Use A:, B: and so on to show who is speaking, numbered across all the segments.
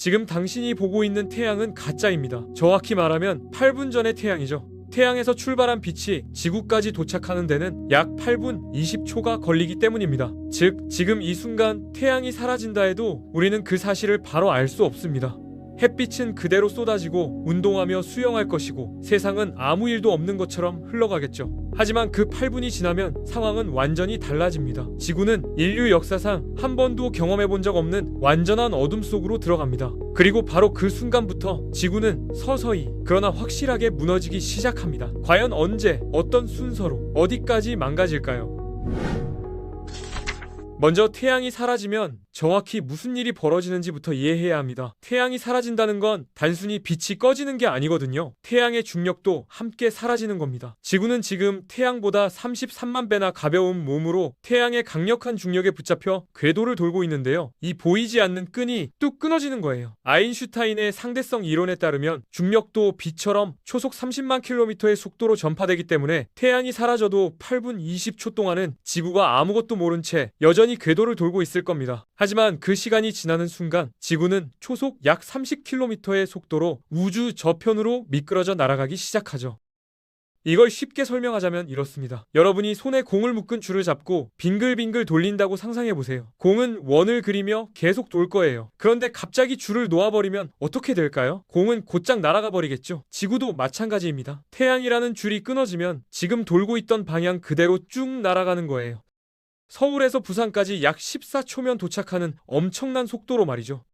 A: 지금 당신이 보고 있는 태양은 가짜입니다. 정확히 말하면 8분 전의 태양이죠. 태양에서 출발한 빛이 지구까지 도착하는 데는 약 8분 20초가 걸리기 때문입니다. 즉, 지금 이 순간 태양이 사라진다 해도 우리는 그 사실을 바로 알 수 없습니다. 햇빛은 그대로 쏟아지고 운동하며 수영할 것이고 세상은 아무 일도 없는 것처럼 흘러가겠죠. 하지만 그 8분이 지나면 상황은 완전히 달라집니다. 지구는 인류 역사상 한 번도 경험해 본 적 없는 완전한 어둠 속으로 들어갑니다. 그리고 바로 그 순간부터 지구는 서서히 그러나 확실하게 무너지기 시작합니다. 과연 언제, 어떤 순서로, 어디까지 망가질까요? 먼저 태양이 사라지면 정확히 무슨 일이 벌어지는지부터 이해해야 합니다. 태양이 사라진다는 건 단순히 빛이 꺼지는 게 아니거든요. 태양의 중력도 함께 사라지는 겁니다. 지구는 지금 태양보다 33만 배나 가벼운 몸으로 태양의 강력한 중력에 붙잡혀 궤도를 돌고 있는데요. 이 보이지 않는 끈이 뚝 끊어지는 거예요. 아인슈타인의 상대성 이론에 따르면 중력도 빛처럼 초속 30만 킬로미터의 속도로 전파되기 때문에 태양이 사라져도 8분 20초 동안은 지구가 아무것도 모른 채 여전히 궤도를 돌고 있을 겁니다. 하지만 그 시간이 지나는 순간 지구는 초속 약 30km의 속도로 우주 저편으로 미끄러져 날아가기 시작하죠. 이걸 쉽게 설명하자면 이렇습니다. 여러분이 손에 공을 묶은 줄을 잡고 빙글빙글 돌린다고 상상해보세요. 공은 원을 그리며 계속 돌 거예요. 그런데 갑자기 줄을 놓아버리면 어떻게 될까요? 공은 곧장 날아가 버리겠죠. 지구도 마찬가지입니다. 태양이라는 줄이 끊어지면 지금 돌고 있던 방향 그대로 쭉 날아가는 거예요. 서울에서 부산까지 약 14초면 도착하는 엄청난 속도로 말이죠.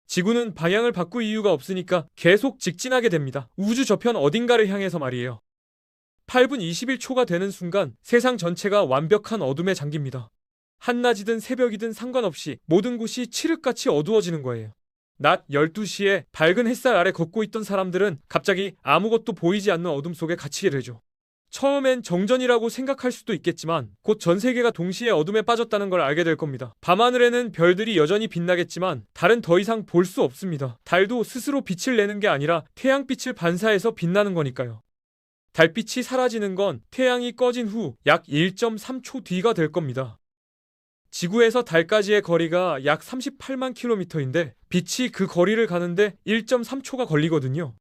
A: 지구는 방향을 바꿀 이유가 없으니까 계속 직진하게 됩니다. 우주 저편 어딘가를 향해서 말이에요. 8분 21초가 되는 순간 세상 전체가 완벽한 어둠에 잠깁니다. 한낮이든 새벽이든 상관없이 모든 곳이 칠흑같이 어두워지는 거예요. 낮 12시에 밝은 햇살 아래 걷고 있던 사람들은 갑자기 아무것도 보이지 않는 어둠 속에 갇히게 되죠. 처음엔 정전이라고 생각할 수도 있겠지만 곧 전 세계가 동시에 어둠에 빠졌다는 걸 알게 될 겁니다. 밤하늘에는 별들이 여전히 빛나겠지만 달은 더 이상 볼 수 없습니다. 달도 스스로 빛을 내는 게 아니라 태양빛을 반사해서 빛나는 거니까요. 달빛이 사라지는 건 태양이 꺼진 후 약 1.3초 뒤가 될 겁니다. 지구에서 달까지의 거리가 약 38만 킬로미터인데 빛이 그 거리를 가는데 1.3초가 걸리거든요.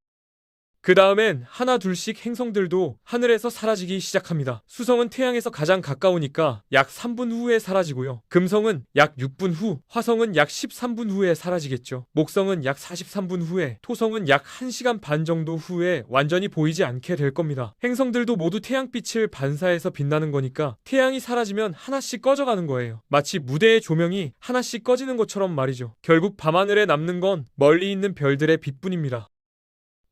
A: 그 다음엔 하나 둘씩 행성들도 하늘에서 사라지기 시작합니다. 수성은 태양에서 가장 가까우니까 약 3분 후에 사라지고요. 금성은 약 6분 후, 화성은 약 13분 후에 사라지겠죠. 목성은 약 43분 후에, 토성은 약 1시간 반 정도 후에 완전히 보이지 않게 될 겁니다. 행성들도 모두 태양빛을 반사해서 빛나는 거니까 태양이 사라지면 하나씩 꺼져가는 거예요. 마치 무대의 조명이 하나씩 꺼지는 것처럼 말이죠. 결국 밤하늘에 남는 건 멀리 있는 별들의 빛뿐입니다.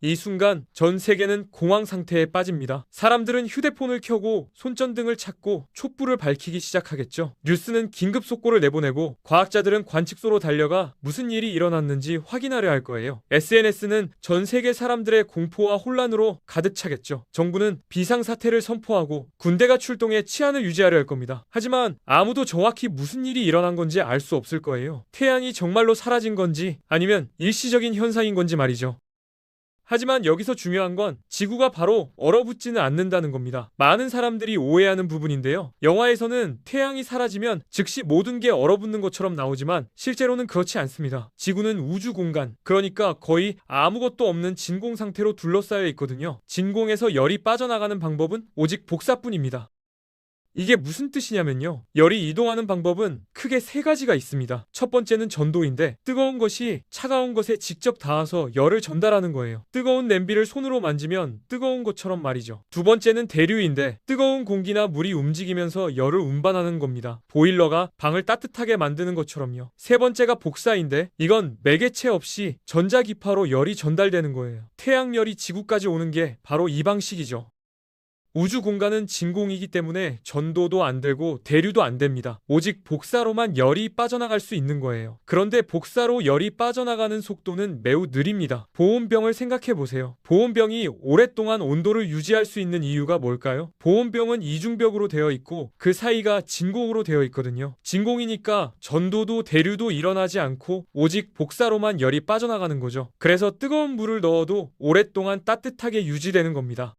A: 이 순간 전 세계는 공황 상태에 빠집니다. 사람들은 휴대폰을 켜고 손전등을 찾고 촛불을 밝히기 시작하겠죠. 뉴스는 긴급 속보를 내보내고 과학자들은 관측소로 달려가 무슨 일이 일어났는지 확인하려 할 거예요. SNS는 전 세계 사람들의 공포와 혼란으로 가득 차겠죠. 정부는 비상사태를 선포하고 군대가 출동해 치안을 유지하려 할 겁니다. 하지만 아무도 정확히 무슨 일이 일어난 건지 알 수 없을 거예요. 태양이 정말로 사라진 건지 아니면 일시적인 현상인 건지 말이죠. 하지만 여기서 중요한 건 지구가 바로 얼어붙지는 않는다는 겁니다. 많은 사람들이 오해하는 부분인데요. 영화에서는 태양이 사라지면 즉시 모든 게 얼어붙는 것처럼 나오지만 실제로는 그렇지 않습니다. 지구는 우주 공간, 그러니까 거의 아무것도 없는 진공 상태로 둘러싸여 있거든요. 진공에서 열이 빠져나가는 방법은 오직 복사뿐입니다. 이게 무슨 뜻이냐면요. 열이 이동하는 방법은 크게 세 가지가 있습니다. 첫 번째는 전도인데 뜨거운 것이 차가운 것에 직접 닿아서 열을 전달하는 거예요. 뜨거운 냄비를 손으로 만지면 뜨거운 것처럼 말이죠. 두 번째는 대류인데 뜨거운 공기나 물이 움직이면서 열을 운반하는 겁니다. 보일러가 방을 따뜻하게 만드는 것처럼요. 세 번째가 복사인데 이건 매개체 없이 전자기파로 열이 전달되는 거예요. 태양열이 지구까지 오는 게 바로 이 방식이죠. 우주 공간은 진공이기 때문에 전도도 안 되고 대류도 안 됩니다. 오직 복사로만 열이 빠져나갈 수 있는 거예요. 그런데 복사로 열이 빠져나가는 속도는 매우 느립니다. 보온병을 생각해 보세요. 보온병이 오랫동안 온도를 유지할 수 있는 이유가 뭘까요? 보온병은 이중벽으로 되어 있고 그 사이가 진공으로 되어 있거든요. 진공이니까 전도도 대류도 일어나지 않고 오직 복사로만 열이 빠져나가는 거죠. 그래서 뜨거운 물을 넣어도 오랫동안 따뜻하게 유지되는 겁니다.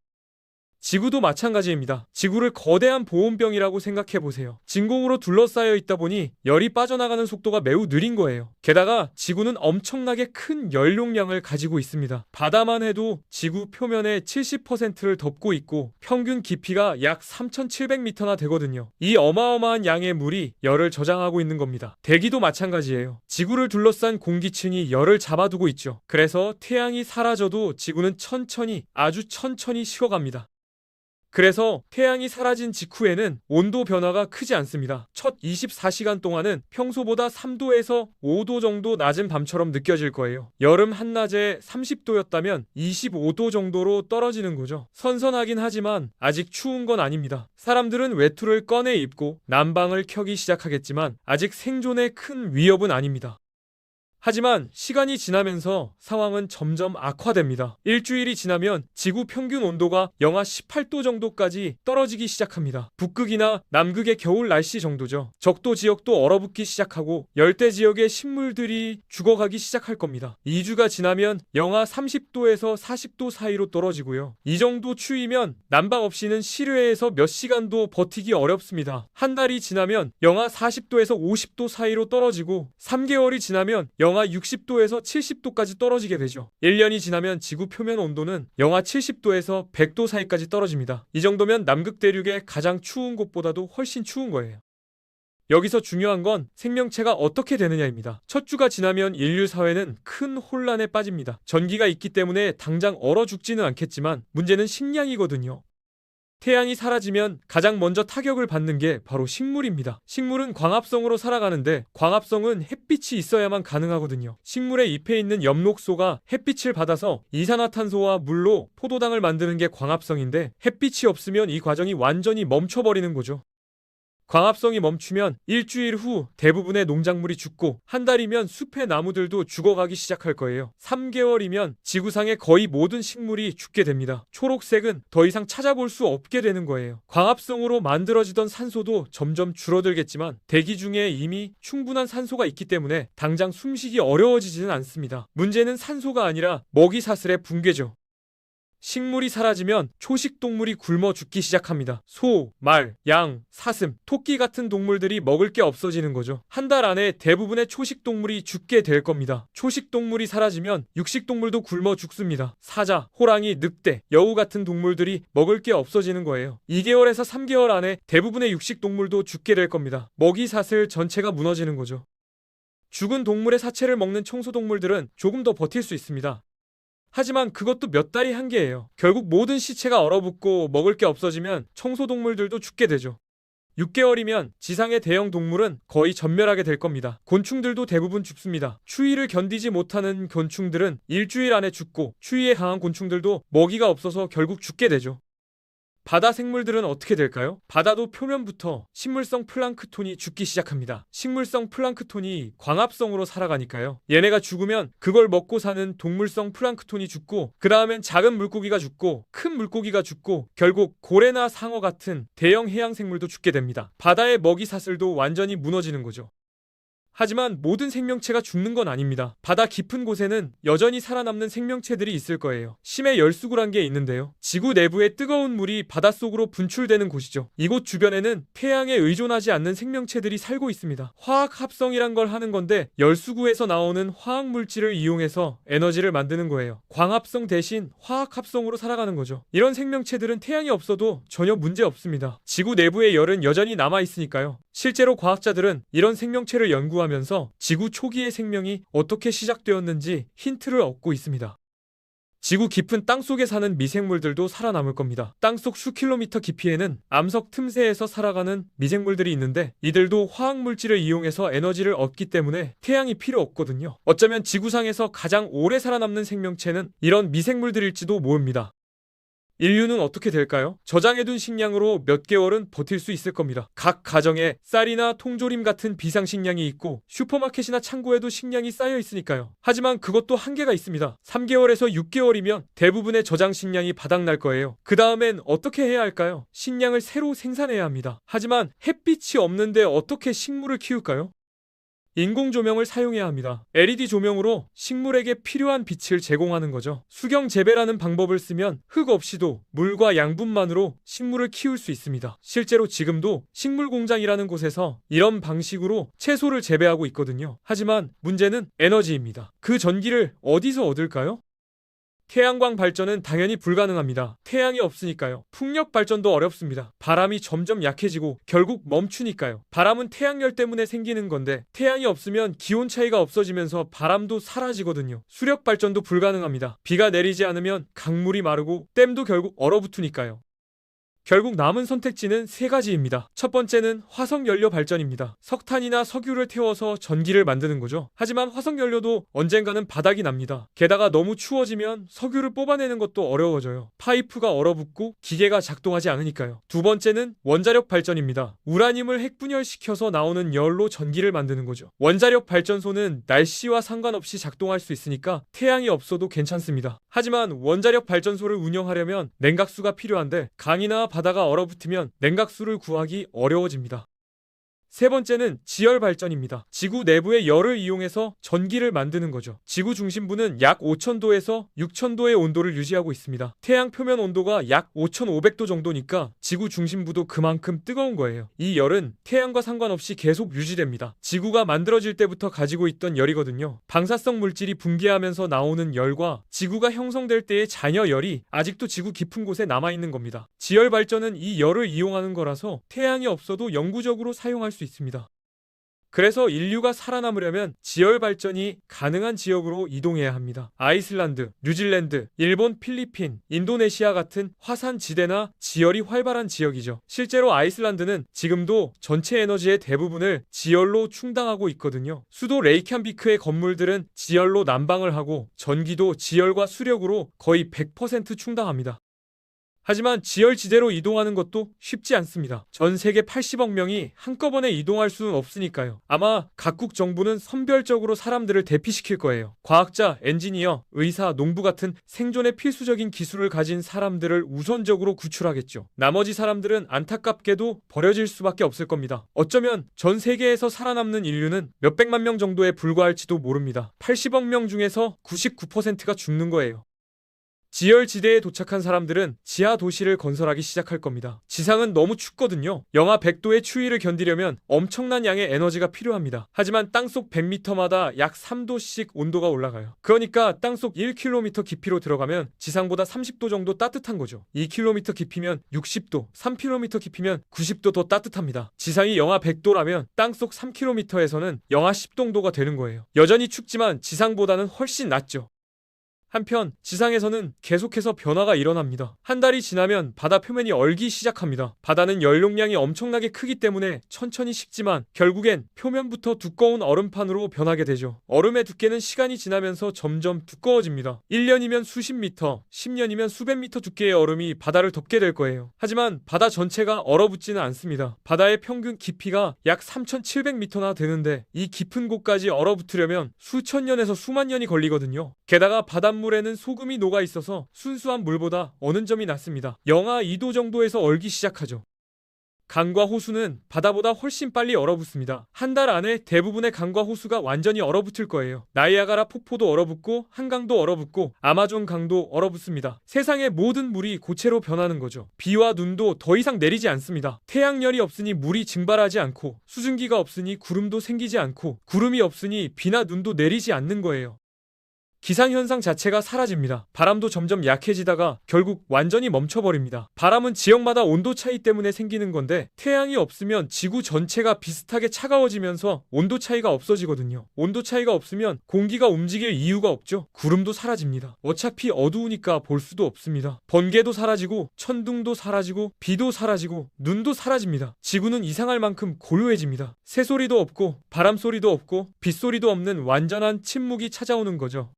A: 지구도 마찬가지입니다. 지구를 거대한 보온병이라고 생각해 보세요. 진공으로 둘러싸여 있다 보니 열이 빠져나가는 속도가 매우 느린 거예요. 게다가 지구는 엄청나게 큰 연료량을 가지고 있습니다. 바다만 해도 지구 표면의 70%를 덮고 있고 평균 깊이가 약 3,700m나 되거든요. 이 어마어마한 양의 물이 열을 저장하고 있는 겁니다. 대기도 마찬가지예요. 지구를 둘러싼 공기층이 열을 잡아두고 있죠. 그래서 태양이 사라져도 지구는 천천히, 아주 천천히 식어갑니다. 그래서 태양이 사라진 직후에는 온도 변화가 크지 않습니다. 첫 24시간 동안은 평소보다 3도에서 5도 정도 낮은 밤처럼 느껴질 거예요. 여름 한낮에 30도였다면 25도 정도로 떨어지는 거죠. 선선하긴 하지만 아직 추운 건 아닙니다. 사람들은 외투를 꺼내 입고 난방을 켜기 시작하겠지만 아직 생존에 큰 위협은 아닙니다. 하지만 시간이 지나면서 상황은 점점 악화됩니다. 일주일이 지나면 지구 평균 온도가 영하 18도 정도까지 떨어지기 시작합니다. 북극이나 남극의 겨울 날씨 정도죠. 적도 지역도 얼어붙기 시작하고 열대 지역의 식물들이 죽어가기 시작할 겁니다. 2주가 지나면 영하 30도에서 40도 사이로 떨어지고요. 이 정도 추위면 난방 없이는 실외에서 몇 시간도 버티기 어렵습니다. 한 달이 지나면 영하 40도에서 50도 사이로 떨어지고 3개월이 지나면 영하 60도에서 70도까지 떨어지게 되죠. 1년이 지나면 지구 표면 온도는 영하 70도에서 100도 사이까지 떨어집니다. 이 정도면 남극 대륙의 가장 추운 곳보다도 훨씬 추운 거예요. 여기서 중요한 건 생명체가 어떻게 되느냐입니다. 첫 주가 지나면 인류 사회는 큰 혼란에 빠집니다. 전기가 있기 때문에 당장 얼어 죽지는 않겠지만 문제는 식량이거든요. 태양이 사라지면 가장 먼저 타격을 받는 게 바로 식물입니다. 식물은 광합성으로 살아가는데 광합성은 햇빛이 있어야만 가능하거든요. 식물의 잎에 있는 엽록소가 햇빛을 받아서 이산화탄소와 물로 포도당을 만드는 게 광합성인데 햇빛이 없으면 이 과정이 완전히 멈춰버리는 거죠. 광합성이 멈추면 일주일 후 대부분의 농작물이 죽고 한 달이면 숲의 나무들도 죽어가기 시작할 거예요. 3개월이면 지구상의 거의 모든 식물이 죽게 됩니다. 초록색은 더 이상 찾아볼 수 없게 되는 거예요. 광합성으로 만들어지던 산소도 점점 줄어들겠지만 대기 중에 이미 충분한 산소가 있기 때문에 당장 숨쉬기 어려워지지는 않습니다. 문제는 산소가 아니라 먹이사슬의 붕괴죠. 식물이 사라지면 초식동물이 굶어 죽기 시작합니다. 소, 말, 양, 사슴, 토끼 같은 동물들이 먹을 게 없어지는 거죠. 한 달 안에 대부분의 초식동물이 죽게 될 겁니다. 초식동물이 사라지면 육식동물도 굶어 죽습니다. 사자, 호랑이, 늑대, 여우 같은 동물들이 먹을 게 없어지는 거예요. 2개월에서 3개월 안에 대부분의 육식동물도 죽게 될 겁니다. 먹이사슬 전체가 무너지는 거죠. 죽은 동물의 사체를 먹는 청소동물들은 조금 더 버틸 수 있습니다. 하지만 그것도 몇 달이 한계예요. 결국 모든 시체가 얼어붙고 먹을 게 없어지면 청소동물들도 죽게 되죠. 6개월이면 지상의 대형 동물은 거의 전멸하게 될 겁니다. 곤충들도 대부분 죽습니다. 추위를 견디지 못하는 곤충들은 일주일 안에 죽고 추위에 강한 곤충들도 먹이가 없어서 결국 죽게 되죠. 바다 생물들은 어떻게 될까요? 바다도 표면부터 식물성 플랑크톤이 죽기 시작합니다. 식물성 플랑크톤이 광합성으로 살아가니까요. 얘네가 죽으면 그걸 먹고 사는 동물성 플랑크톤이 죽고 그 다음엔 작은 물고기가 죽고 큰 물고기가 죽고 결국 고래나 상어 같은 대형 해양 생물도 죽게 됩니다. 바다의 먹이 사슬도 완전히 무너지는 거죠. 하지만 모든 생명체가 죽는 건 아닙니다. 바다 깊은 곳에는 여전히 살아남는 생명체들이 있을 거예요. 심해 열수구란 게 있는데요. 지구 내부의 뜨거운 물이 바닷속으로 분출되는 곳이죠. 이곳 주변에는 태양에 의존하지 않는 생명체들이 살고 있습니다. 화학 합성이란 걸 하는 건데 열수구에서 나오는 화학 물질을 이용해서 에너지를 만드는 거예요. 광합성 대신 화학 합성으로 살아가는 거죠. 이런 생명체들은 태양이 없어도 전혀 문제 없습니다. 지구 내부의 열은 여전히 남아 있으니까요. 실제로 과학자들은 이런 생명체를 연구하면서 지구 초기의 생명이 어떻게 시작되었는지 힌트를 얻고 있습니다. 지구 깊은 땅속에 사는 미생물들도 살아남을 겁니다. 땅속 수킬로미터 깊이에는 암석 틈새에서 살아가는 미생물들이 있는데 이들도 화학물질을 이용해서 에너지를 얻기 때문에 태양이 필요 없거든요. 어쩌면 지구상에서 가장 오래 살아남는 생명체는 이런 미생물들일지도 모릅니다. 인류는 어떻게 될까요? 저장해둔 식량으로 몇 개월은 버틸 수 있을 겁니다. 각 가정에 쌀이나 통조림 같은 비상식량이 있고 슈퍼마켓이나 창고에도 식량이 쌓여 있으니까요. 하지만 그것도 한계가 있습니다. 3개월에서 6개월이면 대부분의 저장 식량이 바닥날 거예요. 그 다음엔 어떻게 해야 할까요? 식량을 새로 생산해야 합니다. 하지만 햇빛이 없는데 어떻게 식물을 키울까요? 인공 조명을 사용해야 합니다. LED 조명으로 식물에게 필요한 빛을 제공하는 거죠. 수경 재배라는 방법을 쓰면 흙 없이도 물과 양분만으로 식물을 키울 수 있습니다. 실제로 지금도 식물 공장이라는 곳에서 이런 방식으로 채소를 재배하고 있거든요. 하지만 문제는 에너지입니다. 그 전기를 어디서 얻을까요? 태양광 발전은 당연히 불가능합니다. 태양이 없으니까요. 풍력 발전도 어렵습니다. 바람이 점점 약해지고 결국 멈추니까요. 바람은 태양열 때문에 생기는 건데 태양이 없으면 기온 차이가 없어지면서 바람도 사라지거든요. 수력 발전도 불가능합니다. 비가 내리지 않으면 강물이 마르고 댐도 결국 얼어붙으니까요. 결국 남은 선택지는 세 가지입니다. 첫 번째는 화석연료 발전입니다. 석탄이나 석유를 태워서 전기를 만드는 거죠. 하지만 화석연료도 언젠가는 바닥이 납니다. 게다가 너무 추워지면 석유를 뽑아내는 것도 어려워져요. 파이프가 얼어붙고 기계가 작동하지 않으니까요. 두 번째는 원자력 발전입니다. 우라늄을 핵분열시켜서 나오는 열로 전기를 만드는 거죠. 원자력 발전소는 날씨와 상관없이 작동할 수 있으니까 태양이 없어도 괜찮습니다. 하지만 원자력 발전소를 운영하려면 냉각수가 필요한데 강이나 바다가 얼어붙으면 냉각수를 구하기 어려워집니다. 세 번째는 지열 발전입니다. 지구 내부의 열을 이용해서 전기를 만드는 거죠. 지구 중심부는 약 5000도에서 6000도의 온도를 유지하고 있습니다. 태양 표면 온도가 약 5500도 정도니까 지구 중심부도 그만큼 뜨거운 거예요. 이 열은 태양과 상관없이 계속 유지됩니다. 지구가 만들어질 때부터 가지고 있던 열이거든요. 방사성 물질이 붕괴하면서 나오는 열과 지구가 형성될 때의 잔여 열이 아직도 지구 깊은 곳에 남아있는 겁니다. 지열 발전은 이 열을 이용하는 거라서 태양이 없어도 영구적으로 사용할 수 있습니다. 그래서 인류가 살아남으려면 지열 발전이 가능한 지역으로 이동해야 합니다. 아이슬란드, 뉴질랜드, 일본, 필리핀, 인도네시아 같은 화산 지대나 지열이 활발한 지역이죠. 실제로 아이슬란드는 지금도 전체 에너지의 대부분을 지열로 충당하고 있거든요. 수도 레이캬비크의 건물들은 지열로 난방을 하고 전기도 지열과 수력으로 거의 100% 충당합니다. 하지만 지열지대로 이동하는 것도 쉽지 않습니다. 전 세계 80억 명이 한꺼번에 이동할 수는 없으니까요. 아마 각국 정부는 선별적으로 사람들을 대피시킬 거예요. 과학자, 엔지니어, 의사, 농부 같은 생존에 필수적인 기술을 가진 사람들을 우선적으로 구출하겠죠. 나머지 사람들은 안타깝게도 버려질 수밖에 없을 겁니다. 어쩌면 전 세계에서 살아남는 인류는 몇백만 명 정도에 불과할지도 모릅니다. 80억 명 중에서 99%가 죽는 거예요. 지열지대에 도착한 사람들은 지하 도시를 건설하기 시작할 겁니다. 지상은 너무 춥거든요. 영하 100도의 추위를 견디려면 엄청난 양의 에너지가 필요합니다. 하지만 땅속 100m마다 약 3도씩 온도가 올라가요. 그러니까 땅속 1km 깊이로 들어가면 지상보다 30도 정도 따뜻한 거죠. 2km 깊이면 60도, 3km 깊이면 90도 더 따뜻합니다. 지상이 영하 100도라면 땅속 3km에서는 영하 10도 정도가 되는 거예요. 여전히 춥지만 지상보다는 훨씬 낫죠. 한편 지상에서는 계속해서 변화가 일어납니다. 한 달이 지나면 바다 표면이 얼기 시작합니다. 바다는 연용량이 엄청나게 크기 때문에 천천히 식지만 결국엔 표면부터 두꺼운 얼음판으로 변하게 되죠. 얼음의 두께는 시간이 지나면서 점점 두꺼워집니다. 1년이면 수십 미터, 10년이면 수백 미터 두께의 얼음이 바다를 덮게 될 거예요. 하지만 바다 전체가 얼어붙지는 않습니다. 바다의 평균 깊이가 약 3700m나 되는데 이 깊은 곳까지 얼어붙으려면 수천 년에서 수만 년이 걸리거든요. 게다가 바닷물에는 소금이 녹아 있어서 순수한 물보다 어는 점이 낮습니다. 영하 2도 정도에서 얼기 시작하죠. 강과 호수는 바다보다 훨씬 빨리 얼어붙습니다. 한 달 안에 대부분의 강과 호수가 완전히 얼어붙을 거예요. 나이아가라 폭포도 얼어붙고 한강도 얼어붙고 아마존 강도 얼어붙습니다. 세상의 모든 물이 고체로 변하는 거죠. 비와 눈도 더 이상 내리지 않습니다. 태양열이 없으니 물이 증발하지 않고 수증기가 없으니 구름도 생기지 않고 구름이 없으니 비나 눈도 내리지 않는 거예요. 기상현상 자체가 사라집니다. 바람도 점점 약해지다가 결국 완전히 멈춰버립니다. 바람은 지역마다 온도 차이 때문에 생기는 건데 태양이 없으면 지구 전체가 비슷하게 차가워지면서 온도 차이가 없어지거든요. 온도 차이가 없으면 공기가 움직일 이유가 없죠. 구름도 사라집니다. 어차피 어두우니까 볼 수도 없습니다. 번개도 사라지고 천둥도 사라지고 비도 사라지고 눈도 사라집니다. 지구는 이상할 만큼 고요해집니다. 새소리도 없고 바람소리도 없고 빗소리도 없는 완전한 침묵이 찾아오는 거죠.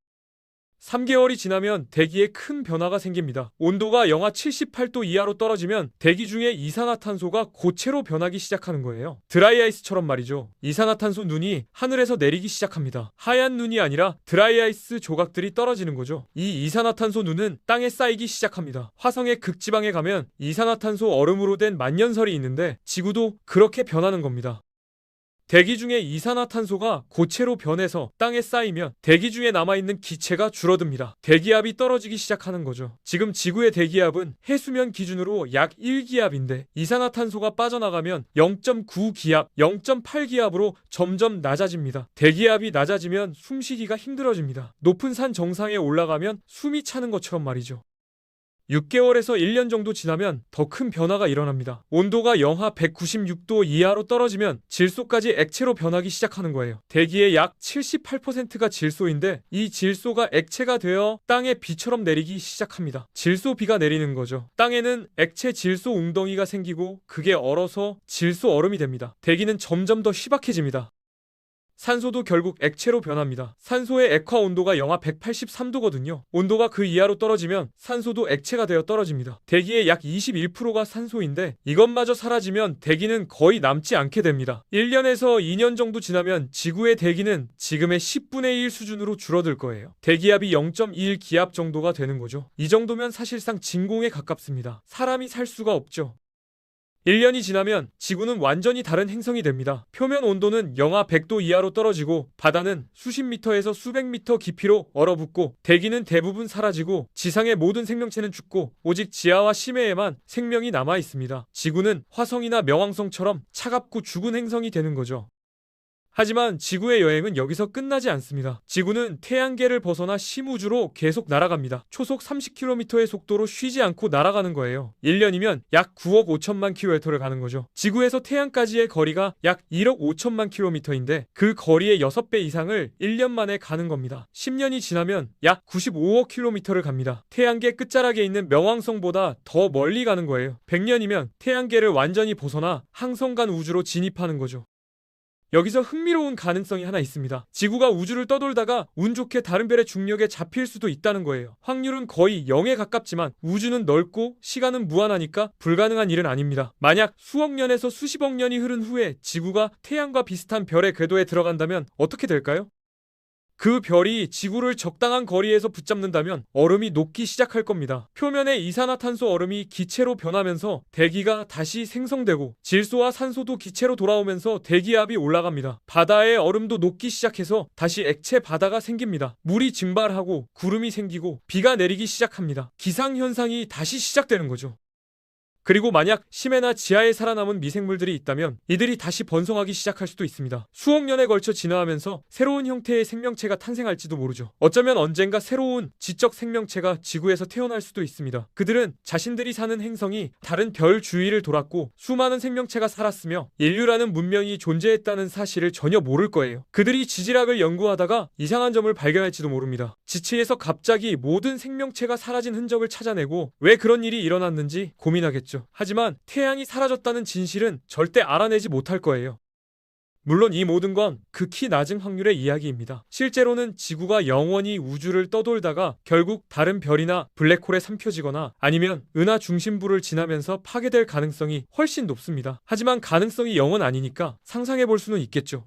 A: 3개월이 지나면 대기에 큰 변화가 생깁니다. 온도가 영하 78도 이하로 떨어지면 대기 중에 이산화탄소가 고체로 변하기 시작하는 거예요. 드라이아이스처럼 말이죠. 이산화탄소 눈이 하늘에서 내리기 시작합니다. 하얀 눈이 아니라 드라이아이스 조각들이 떨어지는 거죠. 이 이산화탄소 눈은 땅에 쌓이기 시작합니다. 화성의 극지방에 가면 이산화탄소 얼음으로 된 만년설이 있는데 지구도 그렇게 변하는 겁니다. 대기 중에 이산화탄소가 고체로 변해서 땅에 쌓이면 대기 중에 남아있는 기체가 줄어듭니다. 대기압이 떨어지기 시작하는 거죠. 지금 지구의 대기압은 해수면 기준으로 약 1기압인데 이산화탄소가 빠져나가면 0.9기압, 0.8기압으로 점점 낮아집니다. 대기압이 낮아지면 숨쉬기가 힘들어집니다. 높은 산 정상에 올라가면 숨이 차는 것처럼 말이죠. 6개월에서 1년 정도 지나면 더 큰 변화가 일어납니다. 온도가 영하 196도 이하로 떨어지면 질소까지 액체로 변하기 시작하는 거예요. 대기의 약 78%가 질소인데 이 질소가 액체가 되어 땅에 비처럼 내리기 시작합니다. 질소비가 내리는 거죠. 땅에는 액체 질소 웅덩이가 생기고 그게 얼어서 질소 얼음이 됩니다. 대기는 점점 더 희박해집니다. 산소도 결국 액체로 변합니다. 산소의 액화 온도가 영하 183도거든요. 온도가 그 이하로 떨어지면 산소도 액체가 되어 떨어집니다. 대기의 약 21%가 산소인데 이것마저 사라지면 대기는 거의 남지 않게 됩니다. 1년에서 2년 정도 지나면 지구의 대기는 지금의 10분의 1 수준으로 줄어들 거예요. 대기압이 0.1기압 정도가 되는 거죠. 이 정도면 사실상 진공에 가깝습니다. 사람이 살 수가 없죠. 1년이 지나면 지구는 완전히 다른 행성이 됩니다. 표면 온도는 영하 100도 이하로 떨어지고 바다는 수십 미터에서 수백 미터 깊이로 얼어붙고 대기는 대부분 사라지고 지상의 모든 생명체는 죽고 오직 지하와 심해에만 생명이 남아 있습니다. 지구는 화성이나 명왕성처럼 차갑고 죽은 행성이 되는 거죠. 하지만 지구의 여행은 여기서 끝나지 않습니다. 지구는 태양계를 벗어나 심우주로 계속 날아갑니다. 초속 30km의 속도로 쉬지 않고 날아가는 거예요. 1년이면 약 9억 5천만 km를 가는 거죠. 지구에서 태양까지의 거리가 약 1억 5천만 km인데 그 거리의 6배 이상을 1년 만에 가는 겁니다. 10년이 지나면 약 95억 km를 갑니다. 태양계 끝자락에 있는 명왕성보다 더 멀리 가는 거예요. 100년이면 태양계를 완전히 벗어나 항성간 우주로 진입하는 거죠. 여기서 흥미로운 가능성이 하나 있습니다. 지구가 우주를 떠돌다가 운 좋게 다른 별의 중력에 잡힐 수도 있다는 거예요. 확률은 거의 0에 가깝지만 우주는 넓고 시간은 무한하니까 불가능한 일은 아닙니다. 만약 수억 년에서 수십억 년이 흐른 후에 지구가 태양과 비슷한 별의 궤도에 들어간다면 어떻게 될까요? 그 별이 지구를 적당한 거리에서 붙잡는다면 얼음이 녹기 시작할 겁니다. 표면의 이산화탄소 얼음이 기체로 변하면서 대기가 다시 생성되고 질소와 산소도 기체로 돌아오면서 대기압이 올라갑니다. 바다의 얼음도 녹기 시작해서 다시 액체 바다가 생깁니다. 물이 증발하고 구름이 생기고 비가 내리기 시작합니다. 기상현상이 다시 시작되는 거죠. 그리고 만약 심해나 지하에 살아남은 미생물들이 있다면 이들이 다시 번성하기 시작할 수도 있습니다. 수억 년에 걸쳐 진화하면서 새로운 형태의 생명체가 탄생할지도 모르죠. 어쩌면 언젠가 새로운 지적 생명체가 지구에서 태어날 수도 있습니다. 그들은 자신들이 사는 행성이 다른 별 주위를 돌았고 수많은 생명체가 살았으며 인류라는 문명이 존재했다는 사실을 전혀 모를 거예요. 그들이 지질학을 연구하다가 이상한 점을 발견할지도 모릅니다. 지체에서 갑자기 모든 생명체가 사라진 흔적을 찾아내고 왜 그런 일이 일어났는지 고민하겠죠. 하지만 태양이 사라졌다는 진실은 절대 알아내지 못할 거예요. 물론 이 모든 건 극히 낮은 확률의 이야기입니다. 실제로는 지구가 영원히 우주를 떠돌다가 결국 다른 별이나 블랙홀에 삼켜지거나 아니면 은하 중심부를 지나면서 파괴될 가능성이 훨씬 높습니다. 하지만 가능성이 0은 아니니까 상상해 볼 수는 있겠죠.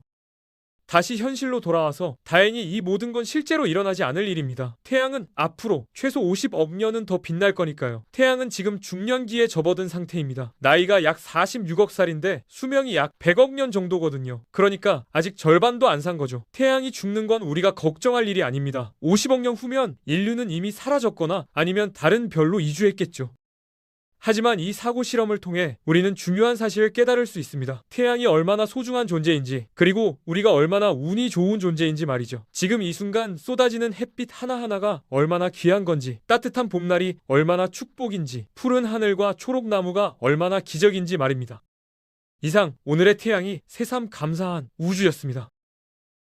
A: 다시 현실로 돌아와서 다행히 이 모든 건 실제로 일어나지 않을 일입니다. 태양은 앞으로 최소 50억 년은 더 빛날 거니까요. 태양은 지금 중년기에 접어든 상태입니다. 나이가 약 46억 살인데 수명이 약 100억 년 정도거든요. 그러니까 아직 절반도 안 산 거죠. 태양이 죽는 건 우리가 걱정할 일이 아닙니다. 50억 년 후면 인류는 이미 사라졌거나 아니면 다른 별로 이주했겠죠. 하지만 이 사고 실험을 통해 우리는 중요한 사실을 깨달을 수 있습니다. 태양이 얼마나 소중한 존재인지, 그리고 우리가 얼마나 운이 좋은 존재인지 말이죠. 지금 이 순간 쏟아지는 햇빛 하나하나가 얼마나 귀한 건지, 따뜻한 봄날이 얼마나 축복인지, 푸른 하늘과 초록나무가 얼마나 기적인지 말입니다. 이상 오늘의 태양이 새삼 감사한 우주였습니다.